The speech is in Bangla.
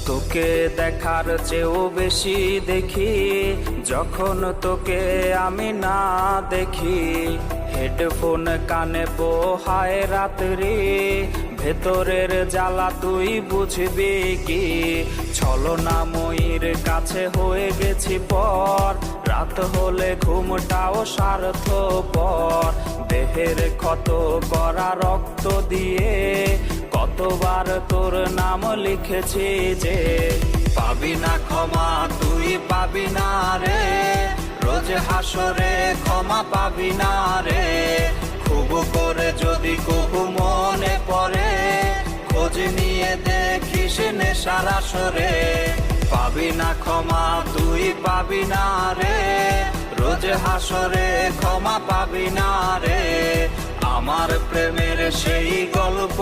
তোকে দেখার চেয়েও বেশি দেখি যখন তোকে আমি না দেখি। হেডফোন কানে পোহায় রাত্রি, ভেতরের জ্বালা তুই বুঝবি কি। ছলনাময়ীর কাছে হয়ে গেছি পর, রাত হলে ঘুমটাও স্বার্থপর। দেহের ক্ষত করা রক্ত দিয়ে কতবার তোর নাম লিখেছি যে, পাবি না ক্ষমা তুই পাবি না রে, রোজ হাসরে ক্ষমা পাবি না রে। খুব করে যদি কবু মনে পড়ে, খোঁজ নিয়ে দেখিস নেশার আসরে। পাবি না ক্ষমা তুই পাবি না রে, রোজ হাসরে ক্ষমা পাবি না রে। আমার প্রেমের সেই গল্প